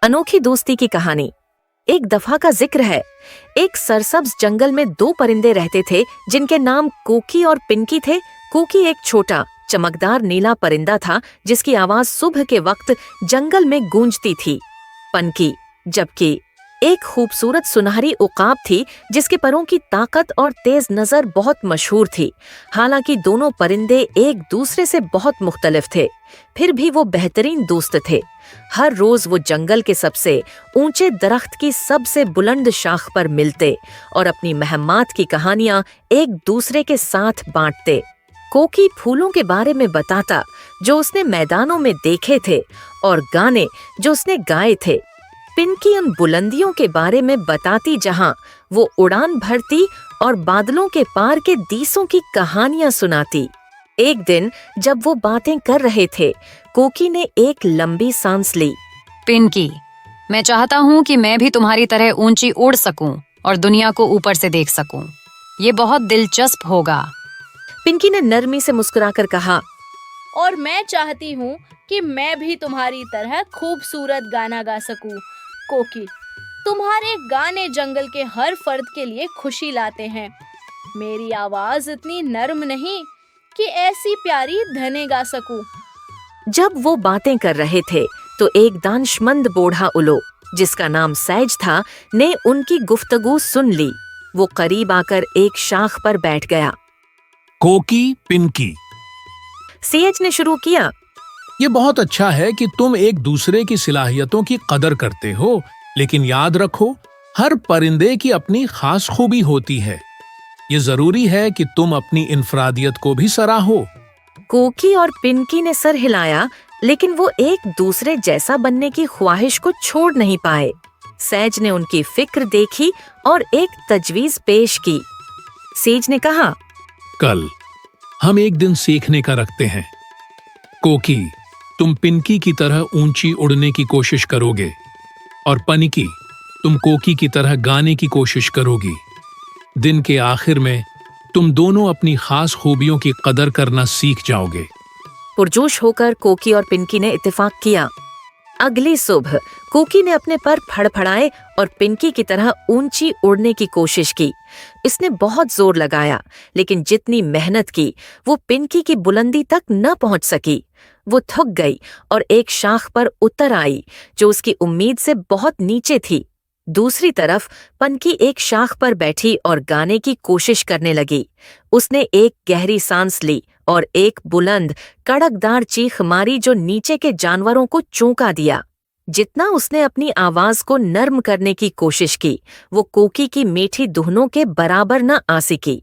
अनोखी दोस्ती की कहानी। एक दफा का जिक्र है। एक सरसब्ज जंगल में दो परिंदे रहते थे जिनके नाम कोकी और पिंकी थे। कोकी एक छोटा चमकदार नीला परिंदा था जिसकी आवाज सुबह के वक्त जंगल में गूंजती थी। पनकी जबकि एक खूबसूरत सुनहरी उकाब थी जिसके परों की ताकत और तेज नजर बहुत मशहूर थी। हालांकि दोनों परिंदे एक दूसरे से बहुत मुख्तलिफ थे, फिर भी वो बेहतरीन दोस्त थे। हर रोज वो जंगल के सबसे ऊंचे दरख्त की सबसे बुलंद शाख पर मिलते और अपनी महम्मात की कहानियां एक दूसरे के साथ बांटते। कोकी फूलों के बारे में बताता जो उसने मैदानों में देखे थे और गाने जो उसने गाए थे। पिंकी उन बुलंदियों के बारे में बताती जहां वो उड़ान भरती और बादलों के पार के दीसों की कहानियां सुनाती। एक दिन जब वो बातें कर रहे थे, कोकी ने एक लंबी सांस ली। पिंकी, मैं चाहता हूँ कि मैं भी तुम्हारी तरह ऊंची उड़ सकूं और दुनिया को ऊपर से देख सकूं। ये बहुत दिलचस्प होगा। पिंकी ने नरमी से मुस्कुराकर कहा, और मैं चाहती हूँ कि मैं भी तुम्हारी तरह खूबसूरत गाना गा सकूं। कोकी, तुम्हारे गाने जंगल के हर फर्द के लिए खुशी लाते हैं। मेरी आवाज इतनी नर्म नहीं कि ऐसी प्यारी धने गा सकूं। जब वो बातें कर रहे थे तो एक दानिशमंद बूढ़ा उलो जिसका नाम सैज था ने उनकी गुफ्तगू सुन ली। वो करीब आकर एक शाख पर बैठ गया। कोकी, पिंकी, सैज ने शुरू किया। ये बहुत अच्छा है कि तुम एक दूसरे की सलाहियतों की कदर करते हो, लेकिन याद रखो हर परिंदे की अपनी खास खूबी होती है। ये जरूरी है कि तुम अपनी इनफरादियत को भी सराहो। कोकी और पिंकी ने सर हिलाया, लेकिन वो एक दूसरे जैसा बनने की ख्वाहिश को छोड़ नहीं पाए। सैज ने उनकी फिक्र देखी और एक तजवीज पेश की। सैज ने कहा, कल हम एक दिन सीखने का रखते हैं। कोकी, तुम पिंकी की तरह ऊंची उड़ने की कोशिश करोगे और पनिकी, तुम कोकी की तरह गाने की कोशिश करोगी। दिन के आखिर में तुम दोनों अपनी खास खूबियों की कदर करना सीख जाओगे। पुरजोश होकर कोकी और पिंकी ने इत्तेफाक किया। अगली सुबह कोकी ने अपने पर फड़फड़ाए और पिंकी की तरह ऊंची उड़ने की कोशिश की। इसने बहुत जोर लगाया, लेकिन जितनी मेहनत की वो पिंकी की बुलंदी तक न पहुंच सकी। वो थक गई और एक शाख पर उतर आई जो उसकी उम्मीद से बहुत नीचे थी। दूसरी तरफ पनकी एक शाख पर बैठी और गाने की कोशिश करने लगी। उसने एक गहरी सांस ली और एक बुलंद कड़कदार चीख मारी जो नीचे के जानवरों को चौंका दिया। जितना उसने अपनी आवाज को नर्म करने की कोशिश की, वो कोकी की मीठी धुनों के बराबर न आ सकी।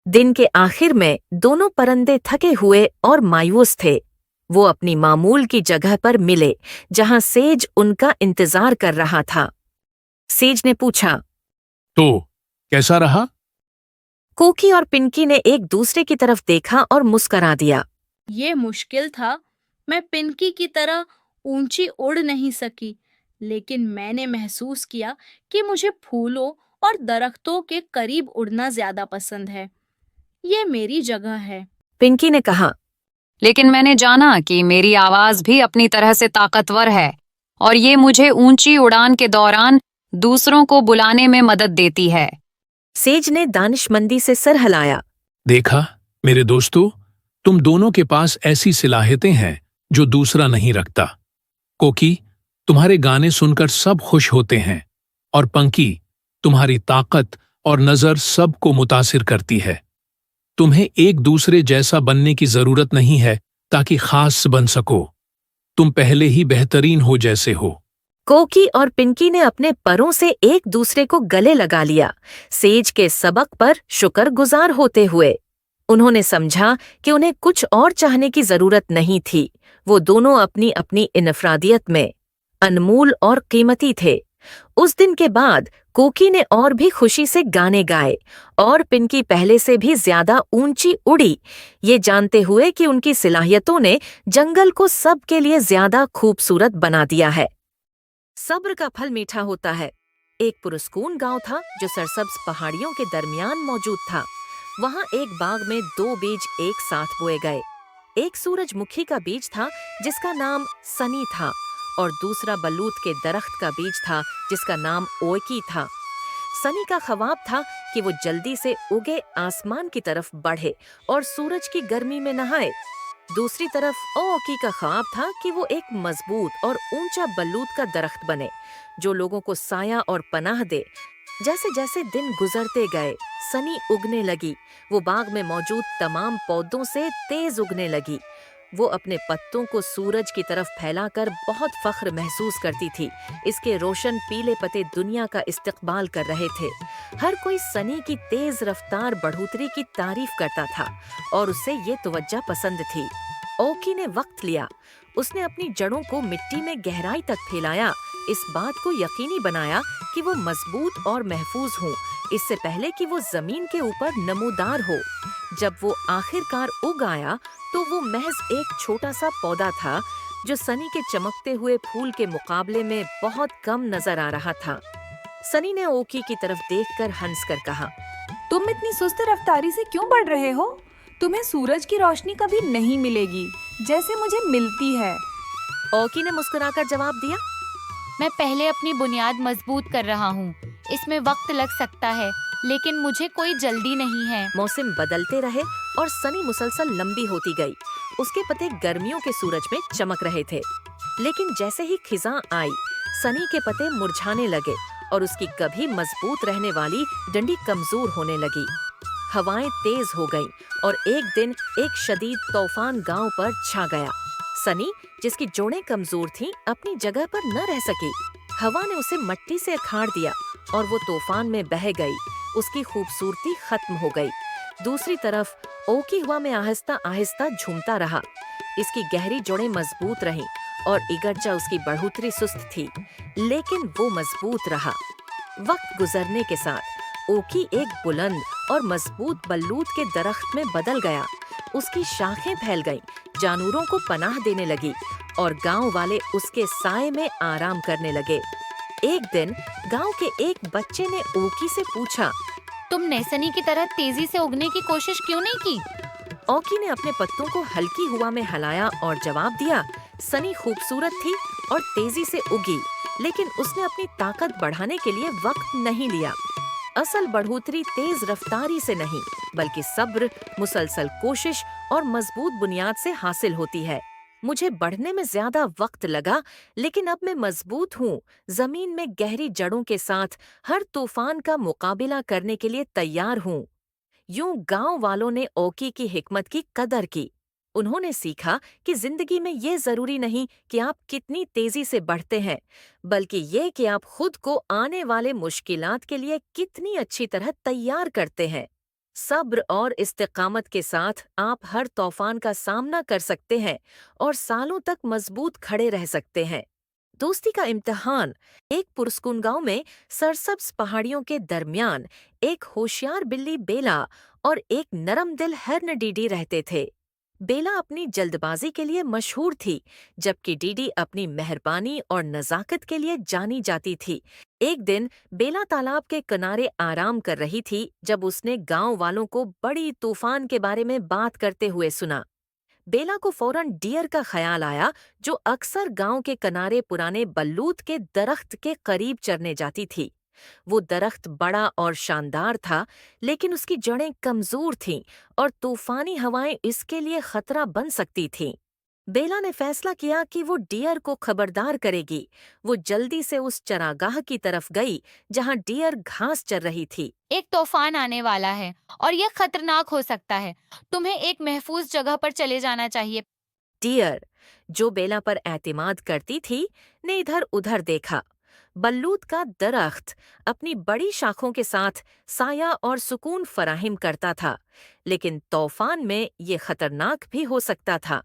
दिन के आखिर में दोनों परिंदे थके हुए और मायूस थे। वो अपनी मामूल की जगह पर मिले जहां सेज उनका इंतजार कर रहा था। सेज ने पूछा, तो कैसा रहा? कोकी और पिंकी ने एक दूसरे की तरफ देखा और मुस्करा दिया। ये मुश्किल था। मैं पिंकी की तरह ऊंची उड़ नहीं सकी, लेकिन मैंने महसूस किया कि मुझे फूलों और दरख्तों के करीब उड़ना ज्यादा पसंद है। ये मेरी जगह है। पिंकी ने कहा, लेकिन मैंने जाना कि मेरी आवाज भी अपनी तरह से ताकतवर है और ये मुझे ऊंची उड़ान के दौरान दूसरों को बुलाने में मदद देती है। सेज ने दानिशमंदी से सर हिलाया। देखा मेरे दोस्तों, तुम दोनों के पास ऐसी सलाहियतें हैं जो दूसरा नहीं रखता। कोकी, तुम्हारे गाने सुनकर सब खुश होते हैं और पंकी, तुम्हारी ताकत और नजर सबको मुतासिर करती है। तुम्हें एक दूसरे जैसा बनने की जरूरत नहीं है ताकि खास बन सको। तुम पहले ही बेहतरीन हो जैसे हो। कोकी और पिंकी ने अपने परों से एक दूसरे को गले लगा लिया, सेज के सबक पर शुक्रगुजार होते हुए। उन्होंने समझा कि उन्हें कुछ और चाहने की जरूरत नहीं थी। वो दोनों अपनी अपनी इनफरादियत में अनमोल और कीमती थे। उस दिन के बाद कोकी ने और भी खुशी से गाने गाए और पिंकी पहले से भी ज्यादा ऊंची उड़ी, ये जानते हुए कि उनकी सलाहियतों ने जंगल को सबके लिए ज्यादा खूबसूरत बना दिया है। सब्र का फल मीठा होता है। एक पुरस्कून गांव था जो सरसब्ज पहाड़ियों के दरमियान मौजूद था। वहां एक बाग में दो बीज एक साथ बोए गए। एक सूरजमुखी का बीज था जिसका नाम सनी था और दूसरा बलूत के दरख्त का बीज था जिसका नाम ओकी था। सनी का ख्वाब था कि वो जल्दी से उगे आसमान की तरफ बढ़े और सूरज की गर्मी में नहाए। दूसरी तरफ ओकी का ख्वाब था कि वो एक मजबूत और ऊंचा बलूत का दरख्त बने जो लोगों को साया और पनाह दे। जैसे जैसे दिन गुजरते गए, सनी उगने लगी। वो बाग में मौजूद तमाम पौधों से तेज उगने लगी। वो अपने पत्तों को सूरज की तरफ फैलाकर बहुत फख्र महसूस करती थी। इसके रोशन पीले पत्ते दुनिया का इस्तकबाल कर रहे थे। हर कोई सनी की तेज रफ्तार बढ़ोतरी की तारीफ करता था और उसे ये तवज्जो पसंद थी। ओकी ने वक्त लिया। उसने अपनी जड़ों को मिट्टी में गहराई तक फैलाया, इस बात को यकीनी बनाया कि वो मजबूत और महफूज हों, इससे पहले कि वो जमीन के ऊपर नमूदार हो। जब वो आखिरकार उग आया तो वो महज एक छोटा सा पौधा था जो सनी के चमकते हुए फूल के मुकाबले में बहुत कम नजर आ रहा था। सनी ने ओकी की तरफ देखकर हंसकर कहा, तुम इतनी सुस्त रफ्तारी से क्यों बढ़ रहे हो? तुम्हें सूरज की रोशनी कभी नहीं मिलेगी जैसे मुझे मिलती है। ओकी ने मुस्कुराकर जवाब दिया, मैं पहले अपनी बुनियाद मजबूत कर रहा हूँ। इसमें वक्त लग सकता है, लेकिन मुझे कोई जल्दी नहीं है। मौसम बदलते रहे और सनी मुसलसल लंबी होती गई। उसके पत्ते गर्मियों के सूरज में चमक रहे थे, लेकिन जैसे ही खिजां आई, सनी के पत्ते मुरझाने लगे और उसकी कभी मजबूत रहने वाली डंडी कमजोर होने लगी। हवाएं तेज हो गईं और एक दिन एक शदीद तूफान गांव पर छा गया। सनी, जिसकी जोड़ें कमजोर थीं, अपनी जगह पर न रह सकी। हवा ने उसे मट्टी से अखाड़ दिया और वो तूफान में बह गई। उसकी खूबसूरती खत्म हो गई। दूसरी तरफ ओकी हवा में आहिस्ता आहिस्ता झूमता रहा। इसकी गहरी जोड़ें मजबूत रहीं और इगरचा उसकी बढ़ोतरी सुस्त थी, लेकिन वो मजबूत रहा। वक्त गुजरने के साथ ओकी एक बुलंद और मजबूत बल्लूत के दरख्त में बदल गया। उसकी शाखें फैल गईं, जानवरों को पनाह देने लगी और गांव वाले उसके साए में आराम करने लगे। एक दिन गांव के एक बच्चे ने ओकी से पूछा, तुमने सनी की तरह तेजी से उगने की कोशिश क्यों नहीं की? ओकी ने अपने पत्तों को हल्की हवा में हिलाया और जवाब दिया, सनी खूबसूरत थी और तेजी से उगी, लेकिन उसने अपनी ताकत बढ़ाने के लिए वक्त नहीं लिया। असल बढ़ोतरी तेज रफ्तारी से नहीं, बल्कि सब्र, मुसलसल कोशिश और मजबूत बुनियाद से हासिल होती है। मुझे बढ़ने में ज्यादा वक्त लगा, लेकिन अब मैं मजबूत हूँ। जमीन में गहरी जड़ों के साथ हर तूफान का मुकाबला करने के लिए तैयार हूँ। यूं गांव वालों ने ओकी की हिकमत की कदर की। उन्होंने सीखा कि जिंदगी में ये जरूरी नहीं कि आप कितनी तेजी से बढ़ते हैं, बल्कि ये कि आप खुद को आने वाले मुश्किलात के लिए कितनी अच्छी तरह तैयार करते हैं। सब्र और इस्तिकामत के साथ आप हर तूफान का सामना कर सकते हैं और सालों तक मजबूत खड़े रह सकते हैं। दोस्ती का इम्तिहान। एक पुरस्कुन गांव में सरसब्ज पहाड़ियों के दरमियान एक होशियार बिल्ली बेला और एक नरम दिल हर्न डीडी रहते थे। बेला अपनी जल्दबाजी के लिए मशहूर थी, जबकि डीडी अपनी मेहरबानी और नज़ाकत के लिए जानी जाती थी। एक दिन बेला तालाब के किनारे आराम कर रही थी जब उसने गांव वालों को बड़ी तूफान के बारे में बात करते हुए सुना। बेला को फौरन डियर का ख्याल आया, जो अक्सर गांव के किनारे पुराने बल्लूत के दरख्त के करीब चरने जाती थी। वो दरख्त बड़ा और शानदार था, लेकिन उसकी जड़ें कमजोर थीं और तूफानी हवाएं इसके लिए खतरा बन सकती थीं। बेला ने फैसला किया कि वो डियर को खबरदार करेगी। वो जल्दी से उस चरागाह की तरफ गई जहां डियर घास चर रही थी। एक तूफान आने वाला है और यह खतरनाक हो सकता है। तुम्हें एक महफूज जगह पर चले जाना चाहिए। डियर, जो बेला पर एतमाद करती थी, ने इधर उधर देखा। बल्लूत का दरख्त अपनी बड़ी शाखों के साथ साया और सुकून फराहिम करता था, लेकिन तूफान में ये खतरनाक भी हो सकता था।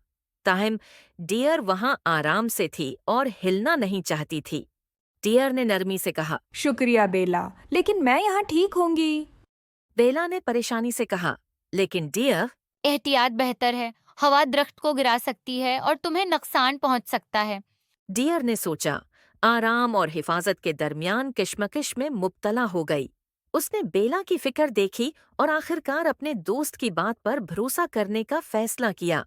ताहम डियर वहां आराम से थी और हिलना नहीं चाहती थी। डियर ने नरमी से कहा, शुक्रिया बेला, लेकिन मैं यहाँ ठीक होंगी। बेला ने परेशानी से कहा, लेकिन डियर, एहतियात बेहतर है। हवा दरख्त को गिरा सकती है और तुम्हें नुकसान पहुंच सकता है। डियर ने सोचा। आराम और हिफाजत के दरमियान किश्मकिश में मुब्तला हो गई। उसने बेला की फिक्र देखी और आखिरकार अपने दोस्त की बात पर भरोसा करने का फैसला किया।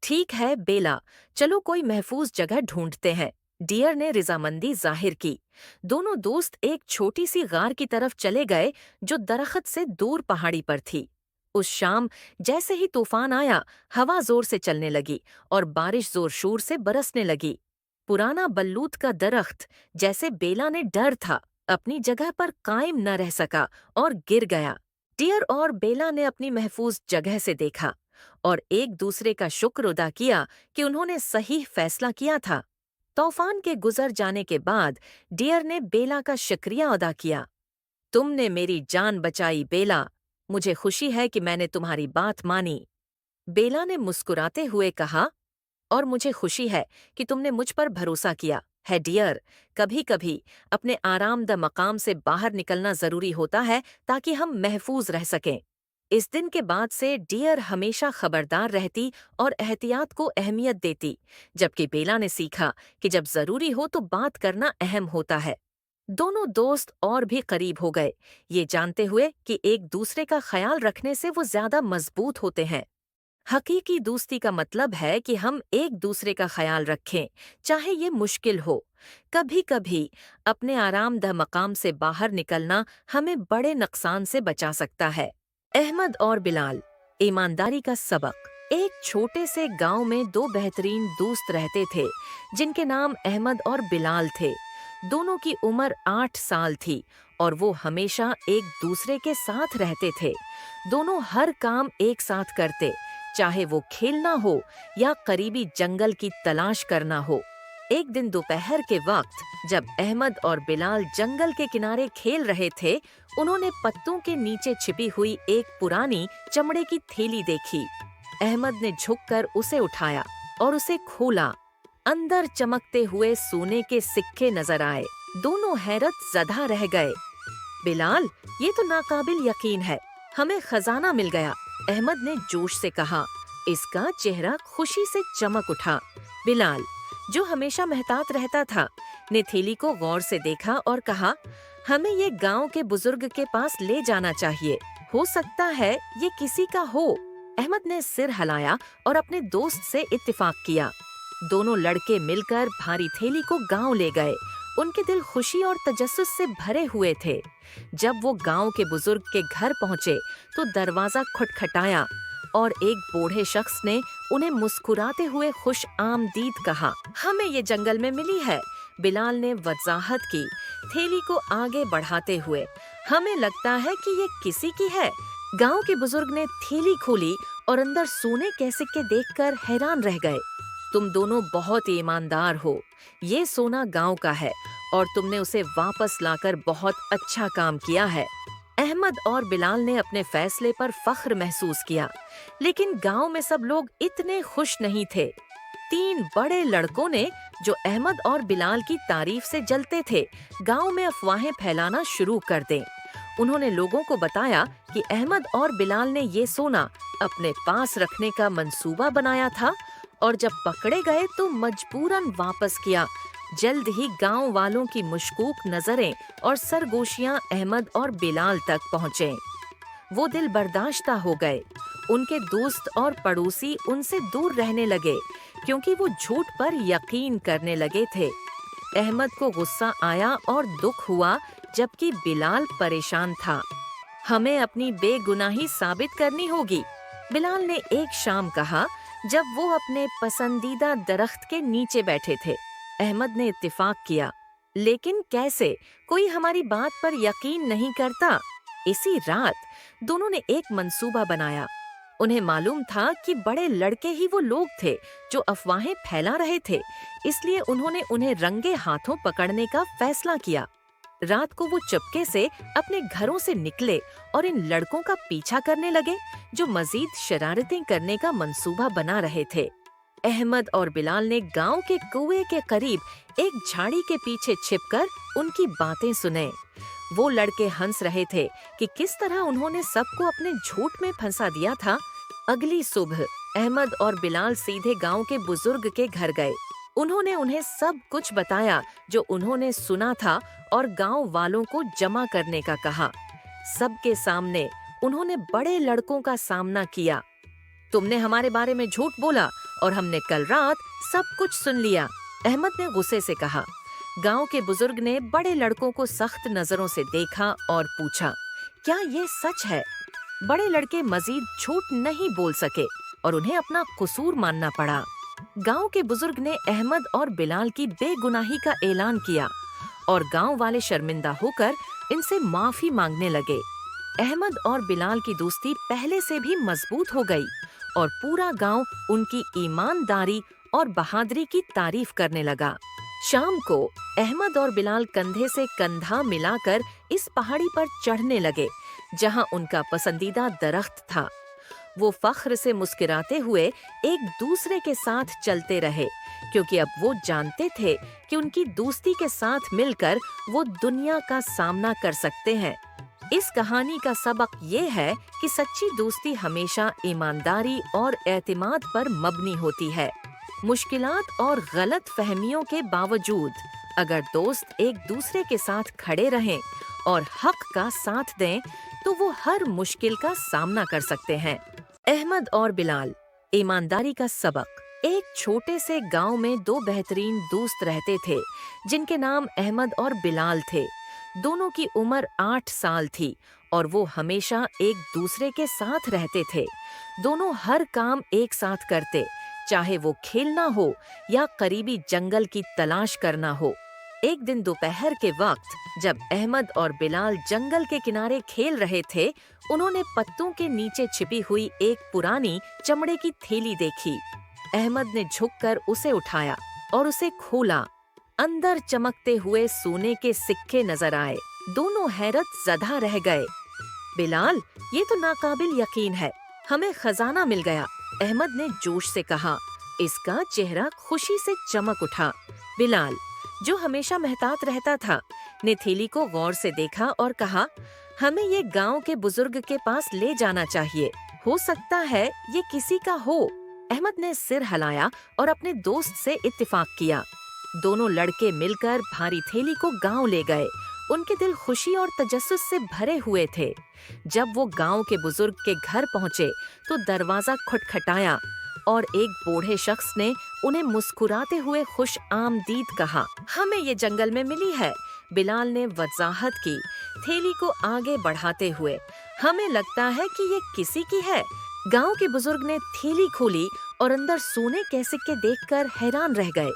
ठीक है बेला, चलो कोई महफूज जगह ढूंढते हैं। डियर ने रिजामंदी जाहिर की। दोनों दोस्त एक छोटी सी गार की तरफ चले गए जो दरख्त से दूर पहाड़ी पर थी। उस शाम जैसे ही तूफान आया, हवा जोर से चलने लगी और बारिश जोर शोर से बरसने लगी। पुराना बल्लूत का दरख्त, जैसे बेला ने डर था, अपनी जगह पर कायम न रह सका और गिर गया। डियर और बेला ने अपनी महफूज जगह से देखा और एक दूसरे का शुक्र अदा किया कि उन्होंने सही फैसला किया था। तूफान के गुजर जाने के बाद डियर ने बेला का शुक्रिया अदा किया। तुमने मेरी जान बचाई बेला, मुझे खुशी है कि मैंने तुम्हारी बात मानी। बेला ने मुस्कुराते हुए कहा, और मुझे खुशी है कि तुमने मुझ पर भरोसा किया है डियर। कभी कभी अपने आरामदा मकाम से बाहर निकलना जरूरी होता है ताकि हम महफूज रह सकें। इस दिन के बाद से डियर हमेशा खबरदार रहती और एहतियात को अहमियत देती, जबकि बेला ने सीखा कि जब जरूरी हो तो बात करना अहम होता है। दोनों दोस्त और भी करीब हो गए, ये जानते हुए कि एक दूसरे का ख्याल रखने से वो ज्यादा मजबूत होते हैं। हकीकी दोस्ती का मतलब है कि हम एक दूसरे का ख्याल रखें, चाहे ये मुश्किल हो। कभी कभी अपने आरामदा मकाम से बाहर निकलना हमें बड़े नुकसान से बचा सकता है। अहमद और बिलाल, ईमानदारी का सबक। एक छोटे से गांव में दो बेहतरीन दोस्त रहते थे जिनके नाम अहमद और बिलाल थे। दोनों की उम्र 8 साल थी और वो हमेशा एक दूसरे के साथ रहते थे। दोनों हर काम एक साथ करते, चाहे वो खेलना हो या करीबी जंगल की तलाश करना हो। एक दिन दोपहर के वक्त जब अहमद और बिलाल जंगल के किनारे खेल रहे थे, उन्होंने पत्तों के नीचे छिपी हुई एक पुरानी चमड़े की थैली देखी। अहमद ने झुककर उसे उठाया और उसे खोला। अंदर चमकते हुए सोने के सिक्के नजर आए। दोनों हैरत ज़दा रह गए। बिलाल, ये तो नाकाबिल यकीन है, हमें खजाना मिल गया, अहमद ने जोश से कहा। इसका चेहरा खुशी से चमक उठा। बिलाल, जो हमेशा महतात रहता था, ने थैली को गौर से देखा और कहा, हमें ये गांव के बुजुर्ग के पास ले जाना चाहिए, हो सकता है ये किसी का हो। अहमद ने सिर हिलाया और अपने दोस्त से इत्तेफाक किया। दोनों लड़के मिलकर भारी थैली को गांव ले गए। उनके दिल खुशी और तजस्सुस से भरे हुए थे। जब वो गांव के बुजुर्ग के घर पहुंचे तो दरवाजा खटखटाया और एक बूढ़े शख्स ने उन्हें मुस्कुराते हुए खुश आमदीद कहा। हमें ये जंगल में मिली है, बिलाल ने वजाहत की, थैली को आगे बढ़ाते हुए। हमें लगता है कि ये किसी की है। गांव के बुजुर्ग ने थैली खोली और अंदर सोने के सिक्के देखकर हैरान रह गए। तुम दोनों बहुत ईमानदार हो, ये सोना गांव का है और तुमने उसे वापस लाकर बहुत अच्छा काम किया है। अहमद और बिलाल ने अपने फैसले पर फख्र महसूस किया, लेकिन गांव में सब लोग इतने खुश नहीं थे। 3 बड़े लड़कों ने, जो अहमद और बिलाल की तारीफ से जलते थे, गांव में अफवाहें फैलाना शुरू कर दें। उन्होंने लोगों को बताया कि अहमद और बिलाल ने ये सोना अपने पास रखने का मंसूबा बनाया था और जब पकड़े गए तो मजबूरन वापस किया। जल्द ही गांव वालों की मुश्कूक नजरें और सरगोशियां अहमद और बिलाल तक पहुँचे। वो दिल बर्दाश्ता हो गए। उनके दोस्त और पड़ोसी उनसे दूर रहने लगे क्योंकि वो झूठ पर यकीन करने लगे थे। अहमद को गुस्सा आया और दुख हुआ, जबकि बिलाल परेशान था। हमें अपनी बेगुनाही साबित करनी होगी, बिलाल ने एक शाम कहा जब वो अपने पसंदीदा दरख्त के नीचे बैठे थे। अहमद ने इत्तेफाक किया, लेकिन कैसे? कोई हमारी बात पर यकीन नहीं करता। इसी रात दोनों ने एक मंसूबा बनाया। उन्हें मालूम था कि बड़े लड़के ही वो लोग थे जो अफवाहें फैला रहे थे, इसलिए उन्होंने उन्हें रंगे हाथों पकड़ने का फैसला किया। रात को वो चुपके से अपने घरों से निकले और इन लड़कों का पीछा करने लगे जो मजीद शरारतें करने का मंसूबा बना रहे थे। अहमद और बिलाल ने गांव के कुएं के करीब एक झाड़ी के पीछे छिपकर उनकी बातें सुने। वो लड़के हंस रहे थे कि किस तरह उन्होंने सबको अपने झूठ में फंसा दिया था। अगली सुबह अहमद और बिलाल सीधे गांव के बुजुर्ग के घर गए। उन्होंने उन्हें सब कुछ बताया जो उन्होंने सुना था और गांव वालों को जमा करने का कहा। सबके सामने उन्होंने बड़े लड़कों का सामना किया। तुमने हमारे बारे में झूठ बोला और हमने कल रात सब कुछ सुन लिया। अहमद ने गुस्से से कहा। गांव के बुजुर्ग ने बड़े लड़कों को सख्त नजरों से देखा और पूछा, क्या ये सच है? बड़े लड़के मजीद झूठ नहीं बोल सके और उन्हें अपना कसूर मानना पड़ा। गांव के बुजुर्ग ने अहमद और बिलाल की बेगुनाही का ऐलान किया और गांव वाले शर्मिंदा होकर इनसे माफी मांगने लगे। अहमद और बिलाल की दोस्ती पहले से भी मजबूत हो गई और पूरा गांव उनकी ईमानदारी और बहादुरी की तारीफ करने लगा। शाम को अहमद और बिलाल कंधे से कंधा मिलाकर इस पहाड़ी पर चढ़ने लगे जहां उनका पसंदीदा दरख्त था। वो फख्र से मुस्कुराते हुए एक दूसरे के साथ चलते रहे क्योंकि अब वो जानते थे कि उनकी दोस्ती के साथ मिलकर वो दुनिया का सामना कर सकते हैं। इस कहानी का सबक ये है कि सच्ची दोस्ती हमेशा ईमानदारी और एतमाद पर मबनी होती है। मुश्किलात और गलत फहमियों के बावजूद अगर दोस्त एक दूसरे के साथ खड़े रहें और हक का साथ दें तो वो हर मुश्किल का सामना कर सकते हैं। अहमद और बिलाल, ईमानदारी का सबक। एक छोटे से गांव में दो बेहतरीन दोस्त रहते थे जिनके नाम अहमद और बिलाल थे। दोनों की उम्र 8 साल थी और वो हमेशा एक दूसरे के साथ रहते थे। दोनों हर काम एक साथ करते, चाहे वो खेलना हो या करीबी जंगल की तलाश करना हो। एक दिन दोपहर के वक्त जब अहमद और बिलाल जंगल के किनारे खेल रहे थे, उन्होंने पत्तों के नीचे छिपी हुई एक पुरानी चमड़े की थैली देखी। अहमद ने झुककर उसे उठाया और उसे खोला। अंदर चमकते हुए सोने के सिक्के नजर आए। दोनों हैरत ज़दा रह गए। बिलाल, ये तो नाकाबिल यकीन है, हमें खजाना मिल गया, अहमद ने जोश से कहा। इसका चेहरा खुशी से चमक उठा। बिलाल, जो हमेशा महतात रहता था, ने थैली को गौर से देखा और कहा, हमें ये गांव के बुजुर्ग के पास ले जाना चाहिए, हो सकता है ये किसी का हो। अहमद ने सिर हिलाया और अपने दोस्त से इत्तेफाक किया। दोनों लड़के मिलकर भारी थैली को गांव ले गए। उनके दिल खुशी और तजस्सुस से भरे हुए थे। जब वो गांव के बुजुर्ग के घर पहुंचे तो दरवाजा खटखटाया और एक बूढ़े शख्स ने उन्हें मुस्कुराते हुए खुश आमदीद कहा। हमें ये जंगल में मिली है, बिलाल ने वजाहत की, थैली को आगे बढ़ाते हुए। हमें लगता है कि ये किसी की है। गांव के बुजुर्ग ने थैली खोली और अंदर सोने के सिक्के देखकर हैरान रह गए।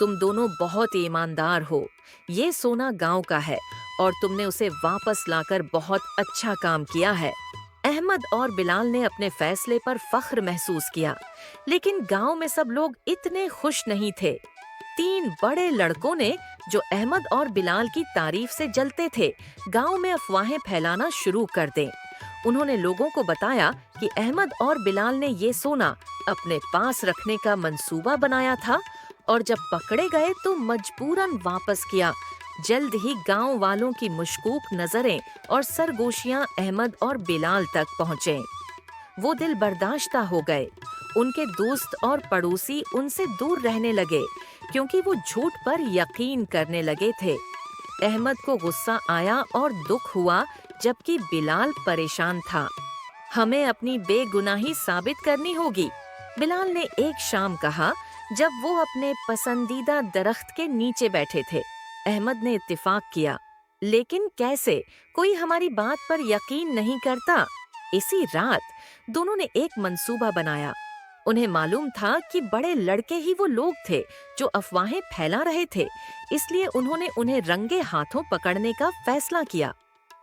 तुम दोनों बहुत ईमानदार हो। ये सोना गांव का है और तुमने उसे वापस लाकर बहुत अच्छा काम किया है। अहमद और बिलाल ने अपने फैसले पर फख्र महसूस किया, लेकिन गांव में सब लोग इतने खुश नहीं थे। 3 बड़े लड़कों ने, जो अहमद और बिलाल की तारीफ से जलते थे, गांव में अफवाहें फैलाना शुरू कर दें। उन्होंने लोगों को बताया कि अहमद और बिलाल ने ये सोना अपने पास रखने का मंसूबा बनाया था और जब पकड़े गए तो मजबूरन वापस किया। जल्द ही गांव वालों की मुशकूक नजरें और सरगोशियां अहमद और बिलाल तक पहुँचे। वो दिल बर्दाश्ता हो गए। उनके दोस्त और पड़ोसी उनसे दूर रहने लगे क्योंकि वो झूठ पर यकीन करने लगे थे। अहमद को गुस्सा आया और दुख हुआ, जबकि बिलाल परेशान था। हमें अपनी बेगुनाही साबित करनी होगी, बिलाल ने एक शाम कहा जब वो अपने पसंदीदा दरख्त के नीचे बैठे थे। अहमद ने इत्तेफाक किया, लेकिन कैसे? कोई हमारी बात पर यकीन नहीं करता। इसी रात दोनों ने एक मंसूबा बनाया। उन्हें मालूम था कि बड़े लड़के ही वो लोग थे जो अफवाहें फैला रहे थे, इसलिए उन्होंने उन्हें रंगे हाथों पकड़ने का फैसला किया।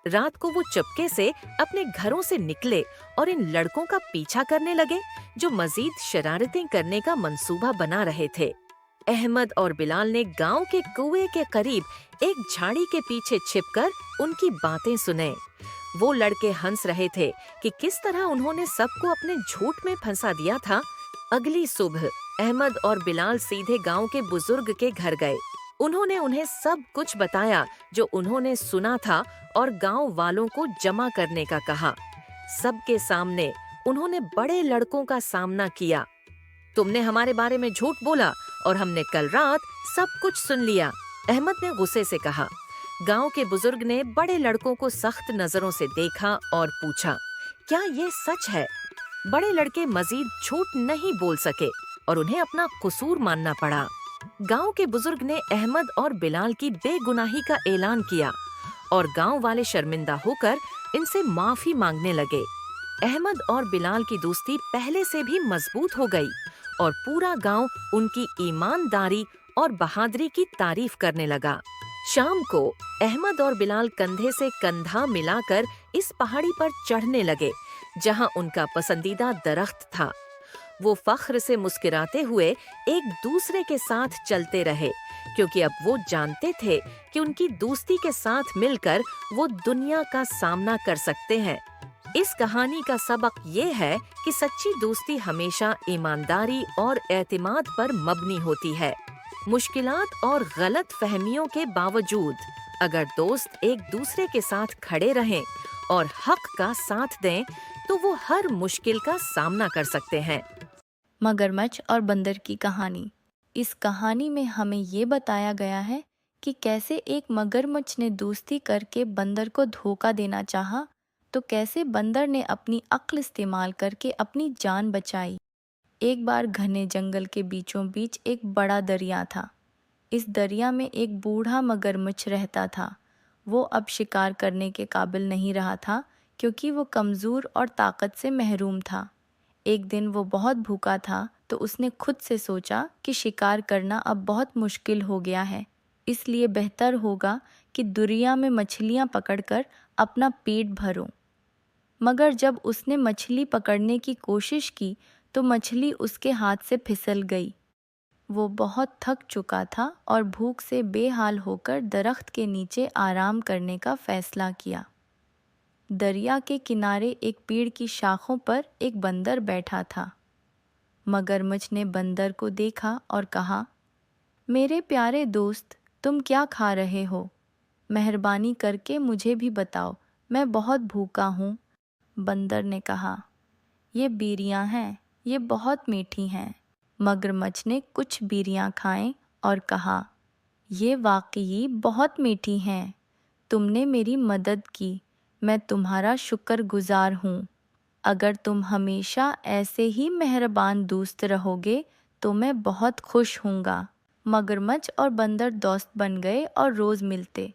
रात को वो चुपके से अपने घरों से निकले और इन लड़कों का पीछा करने लगे जो मजीद शरारतें करने का मंसूबा बना रहे थे। अहमद और बिलाल ने गांव के कुएं के करीब एक झाड़ी के पीछे छिपकर उनकी बातें सुने। वो लड़के हंस रहे थे कि किस तरह उन्होंने सबको अपने झूठ में फंसा दिया था। अगली सुबह अहमद और बिलाल सीधे गांव के बुजुर्ग के घर गए। उन्होंने उन्हें सब कुछ बताया जो उन्होंने सुना था और गांव वालों को जमा करने का कहा। सबके सामने उन्होंने बड़े लड़कों का सामना किया। तुमने हमारे बारे में झूठ बोला और हमने कल रात सब कुछ सुन लिया, अहमद ने गुस्से से कहा। गांव के बुजुर्ग ने बड़े लड़कों को सख्त नजरों से देखा और पूछा, क्या ये सच है? बड़े लड़के मजीद झूठ नहीं बोल सके और उन्हें अपना कसूर मानना पड़ा। गांव के बुजुर्ग ने अहमद और बिलाल की बेगुनाही का ऐलान किया और गांव वाले शर्मिंदा होकर इनसे माफी मांगने लगे। अहमद और बिलाल की दोस्ती पहले से भी मजबूत हो गई और पूरा गांव उनकी ईमानदारी और बहादुरी की तारीफ करने लगा। शाम को अहमद और बिलाल कंधे से कंधा मिलाकर इस पहाड़ी पर चढ़ने लगे जहां उनका पसंदीदा दरख्त था। वो फख्र से मुस्कुराते हुए एक दूसरे के साथ चलते रहे क्योंकि अब वो जानते थे कि उनकी दोस्ती के साथ मिलकर वो दुनिया का सामना कर सकते हैं। इस कहानी का सबक ये है कि सच्ची दोस्ती हमेशा ईमानदारी और एतमाद पर मबनी होती है। मुश्किलात और गलत फहमियों के बावजूद अगर दोस्त एक दूसरे के साथ खड़े रहें और हक का साथ दें तो वो हर मुश्किल का सामना कर सकते हैं। मगरमच्छ और बंदर की कहानी। इस कहानी में हमें ये बताया गया है कि कैसे एक मगरमच्छ ने दोस्ती करके बंदर को धोखा देना चाहा, तो कैसे बंदर ने अपनी अक्ल इस्तेमाल करके अपनी जान बचाई। एक बार घने जंगल के बीचों बीच एक बड़ा दरिया था। इस दरिया में एक बूढ़ा मगरमच्छ रहता था। वो अब शिकार करने के काबिल नहीं रहा था क्योंकि वो कमज़ोर और ताकत से महरूम था। एक दिन वो बहुत भूखा था तो उसने खुद से सोचा कि शिकार करना अब बहुत मुश्किल हो गया है, इसलिए बेहतर होगा कि दरिया में मछलियाँ पकड़कर अपना पेट भरूं। मगर जब उसने मछली पकड़ने की कोशिश की तो मछली उसके हाथ से फिसल गई। वो बहुत थक चुका था और भूख से बेहाल होकर दरख्त के नीचे आराम करने का फैसला किया। दरिया के किनारे एक पेड़ की शाखों पर एक बंदर बैठा था। मगरमच्छ ने बंदर को देखा और कहा, मेरे प्यारे दोस्त, तुम क्या खा रहे हो? मेहरबानी करके मुझे भी बताओ, मैं बहुत भूखा हूँ। बंदर ने कहा, ये बीरियाँ हैं, ये बहुत मीठी हैं। मगरमच्छ ने कुछ बीरियाँ खाएं और कहा, ये वाकई बहुत मीठी हैं। तुमने मेरी मदद की, मैं तुम्हारा शुक्रगुजार हूँ। अगर तुम हमेशा ऐसे ही मेहरबान दोस्त रहोगे तो मैं बहुत खुश हूँगा। मगरमच्छ और बंदर दोस्त बन गए और रोज़ मिलते।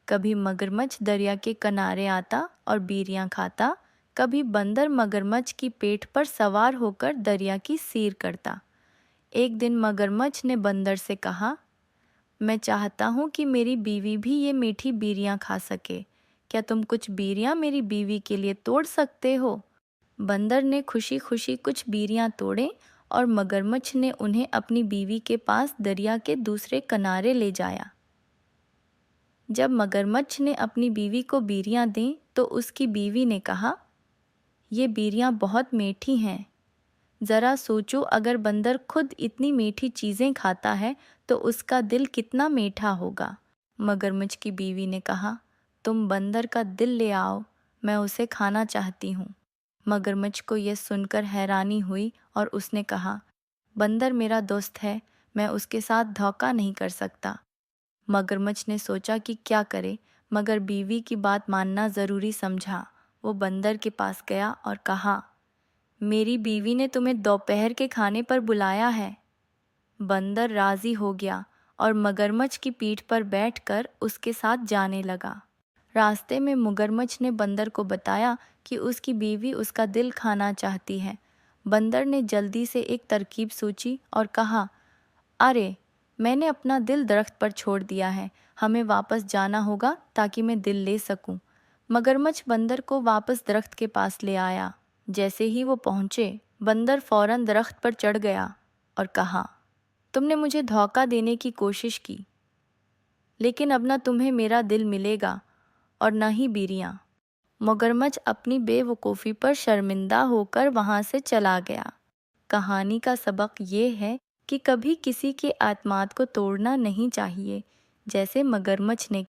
कभी मगरमच्छ दरिया के किनारे आता और बीरियाँ खाता, कभी बंदर मगरमच्छ की पेट पर सवार होकर दरिया की सैर करता। एक दिन मगरमच्छ ने बंदर से कहा, मैं चाहता हूँ कि मेरी बीवी भी ये मीठी बीरियाँ खा सके। क्या तुम कुछ बीरियाँ मेरी बीवी के लिए तोड़ सकते हो? बंदर ने खुशी खुशी कुछ बीरियाँ तोड़े और मगरमच्छ ने उन्हें अपनी बीवी के पास दरिया के दूसरे किनारे ले जाया। जब मगरमच्छ ने अपनी बीवी को बीरियाँ दी तो उसकी बीवी ने कहा, ये बीरियाँ बहुत मीठी हैं। ज़रा सोचो, अगर बंदर खुद इतनी मीठी चीज़ें खाता है तो उसका दिल कितना मीठा होगा। मगरमच्छ की बीवी ने कहा, तुम बंदर का दिल ले आओ, मैं उसे खाना चाहती हूँ। मगरमच्छ को यह सुनकर हैरानी हुई और उसने कहा, बंदर मेरा दोस्त है, मैं उसके साथ धोखा नहीं कर सकता। मगरमच्छ ने सोचा कि क्या करे, मगर बीवी की बात मानना ज़रूरी समझा। वो बंदर के पास गया और कहा, मेरी बीवी ने तुम्हें दोपहर के खाने पर बुलाया है। बंदर राज़ी हो गया और मगरमच्छ की पीठ पर बैठकर उसके साथ जाने लगा। रास्ते में मगरमच्छ ने बंदर को बताया कि उसकी बीवी उसका दिल खाना चाहती है। बंदर ने जल्दी से एक तरकीब सोची और कहा, अरे, मैंने अपना दिल दरख्त पर छोड़ दिया है, हमें वापस जाना होगा ताकि मैं दिल ले सकूं। मगरमच्छ बंदर को वापस दरख्त के पास ले आया। जैसे ही वो पहुँचे, बंदर फौरन दरख्त पर चढ़ गया और कहा, तुमने मुझे धोखा देने की कोशिश की, लेकिन अब न तुम्हें मेरा दिल मिलेगा और न ही बीरियाँ। मगरमच्छ अपनी बेवकूफ़ी पर शर्मिंदा होकर वहाँ से चला गया। कहानी का सबक ये है कि कभी किसी के एतमाद को तोड़ना नहीं चाहिए, जैसे मगरमच्छ ने